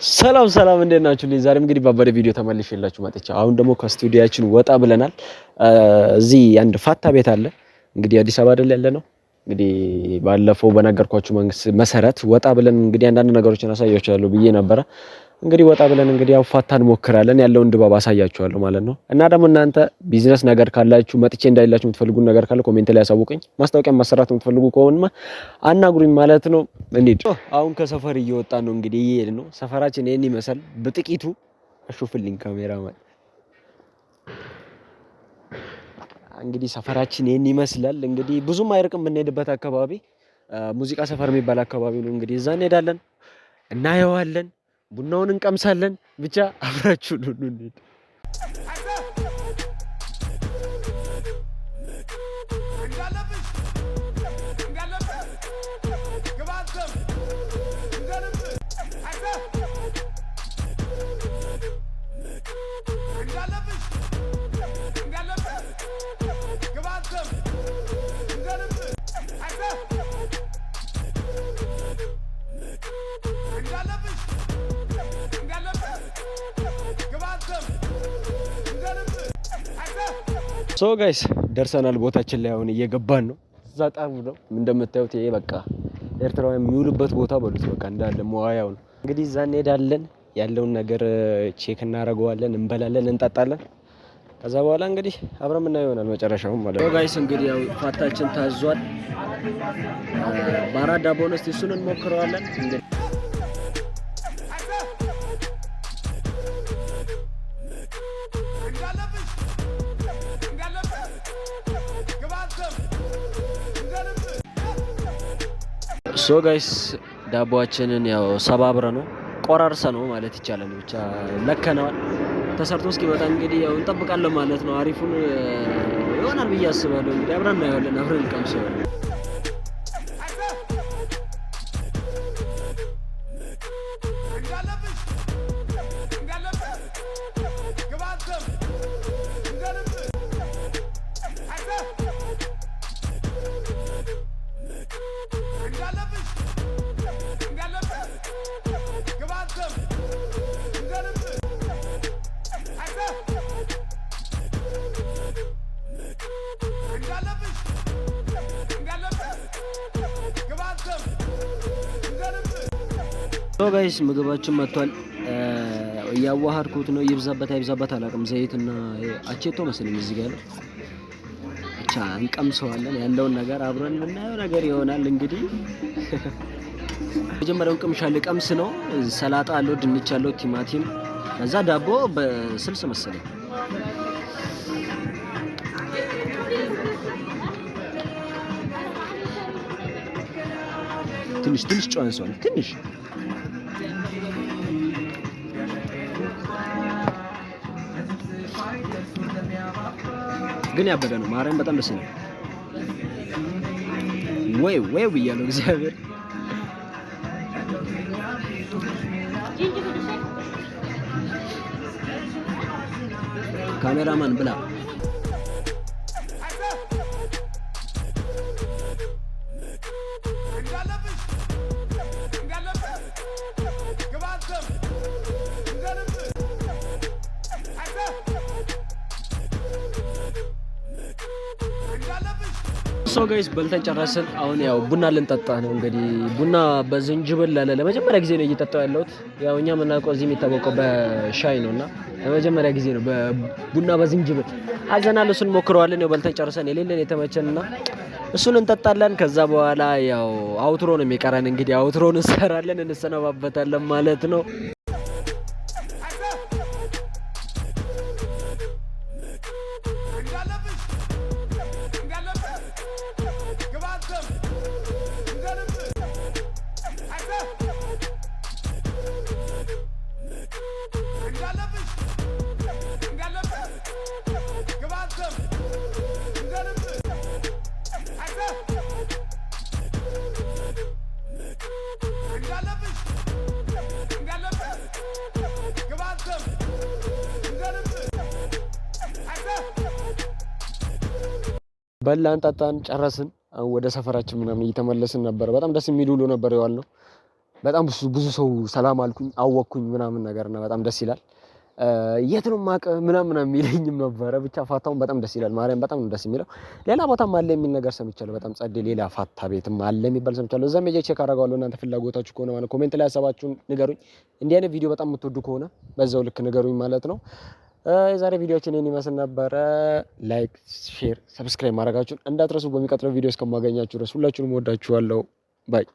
ሰላም እንዴት ናችሁ? ዛሬም እንግዲህ ባበደ ቪዲዮ ተመልሼላችሁ መጥቻለሁ። አሁን ደግሞ ከስቱዲያችን ወጣ ብለናል። እዚህ አንድ ፋታ ቤት አለ። እንግዲህ አዲስ አበባ አይደል ያለነው። እንግዲህ ባለፈው በነገርኳችሁ መሰረት ወጣ ብለን እንግዲህ አንዳንድ ነገሮችን አሳያችኋለሁ ብዬ ነበረ። እንግዲህ ወጣ ብለን እንግዲህ ያው ፋታ እንሞክራለን ያለውን ድባብ አሳያችኋለሁ ማለት ነው። እና ደግሞ እናንተ ቢዝነስ ነገር ካላችሁ መጥቼ እንዳይላችሁ የምትፈልጉን ነገር ካለ ኮሜንት ላይ ያሳውቁኝ። ማስታወቂያ ማሰራት የምትፈልጉ ከሆነማ አናግሩኝ ማለት ነው። እንዴት አሁን ከሰፈር እየወጣን ነው እንግዲህ እየሄድን ነው። ሰፈራችን ይሄን ይመስል በጥቂቱ አሹፍልኝ ካሜራማን። እንግዲህ ሰፈራችን ይሄን ይመስላል። እንግዲህ ብዙም አይርቅም የምንሄድበት አካባቢ ሙዚቃ ሰፈር የሚባል አካባቢ ነው። እንግዲህ እዛ እንሄዳለን፣ እናየዋለን፣ ቡናውን እንቀምሳለን። ብቻ አብራችሁ ነው እንዴ። ሶ ጋይስ ደርሰናል። ቦታችን ላይ አሁን እየገባን ነው። እዛ ጣሙ ነው እንደምታዩት። ይሄ በቃ ኤርትራውያን የሚውሉበት ቦታ በሉት በቃ እንዳለ መዋያው ነው። እንግዲህ እዛ እንሄዳለን፣ ያለውን ነገር ቼክ እናደርገዋለን፣ እንበላለን፣ እንጠጣለን። ከዛ በኋላ እንግዲህ አብረን የምናየው ይሆናል መጨረሻውን ማለት ነው። ጋይስ እንግዲህ ያው ፋታችን ታዟል። ባራዳ ቦነስ እሱን እንሞክረዋለን። ሶ ጋይስ ዳቦአችንን ያው ሰባብረ ነው ቆራርሰ ነው ማለት ይቻላል። ብቻ ለከነዋል። ተሰርቶ እስኪመጣ እንግዲህ ያው እንጠብቃለን ማለት ነው። አሪፉን ይሆናል ብዬ አስባለሁ። እንግዲህ አብረን እናየዋለን፣ አብረን እንቀምሰዋለን። ጋይስ ምግባችን መጥቷል። እያዋሃድኩት ነው። ይብዛበት አይብዛበት አላውቅም። ዘይትና አቼቶ መሰለኝ እዚህ ጋር ነው። ብቻ እንቀምሰዋለን። ያለውን ነገር አብረን የምናየው ነገር ይሆናል። እንግዲህ መጀመሪያውን ቅምሻ ልቀምስ ነው። ሰላጣ አለው፣ ድንች አለው፣ ቲማቲም፣ ከዛ ዳቦ በስልስ መሰለኝ። ትንሽ ጨው አንሷል። ትንሽ ግን ያበደ ነው። ማርያም በጣም ደስ ይላል። ወይ ብያለሁ እግዚአብሔር። ካሜራማን ብላ ሶ ጋይስ በልተን ጨረስን። አሁን ያው ቡና ልንጠጣ ነው። እንግዲህ ቡና በዝንጅብል ለመጀመሪያ ጊዜ ነው እየጠጣው ያለሁት። ያው እኛ የምናውቀው እዚህ የሚታወቀው በሻይ ነውና ለመጀመሪያ ጊዜ ነው በቡና በዝንጅብል አዘናል። እሱን ሞክረዋለን። ያው በልተን ጨርሰን የሌለን የተመቸንና እሱን እንጠጣለን። ከዛ በኋላ ያው አውትሮ ነው የሚቀረን። እንግዲህ አውትሮን እንሰራለን፣ እንሰነባበታለን ማለት ነው። በላን ጠጣን ጨረስን። ወደ ሰፈራችን ምናምን እየተመለስን ነበር። በጣም ደስ የሚል ውሎ ነበር የዋልነው። በጣም ብዙ ሰው ሰላም አልኩኝ አወቅኩኝ ምናምን ነገርና በጣም ደስ ይላል። የት ነው ማቀ ምናምን የሚለኝም ነበረ። ብቻ ፋታውን በጣም ደስ ይላል። ማርያም በጣም ነው ደስ የሚለው። ሌላ ቦታም አለ የሚል ነገር ሰምቻለሁ። በጣም ጸዴ ሌላ ፋታ ቤትም አለ የሚባል ሰምቻለሁ። እዛም ሄጄ ቼክ አደርጋለሁ። እናንተ ፍላጎታችሁ ከሆነ ማለት ኮሜንት ላይ ሀሳባችሁን ንገሩኝ። እንዲህ አይነት ቪዲዮ በጣም የምትወዱ ከሆነ በዛው ልክ ንገሩኝ ማለት ነው። የዛሬ ቪዲዮችን ይሄን ይመስል ነበረ። ላይክ፣ ሼር፣ ሰብስክራይብ ማድረጋችሁን እንዳትረሱ። በሚቀጥለው ቪዲዮ እስከማገኛችሁ ድረስ ሁላችሁንም ወዳችኋለሁ። ባይ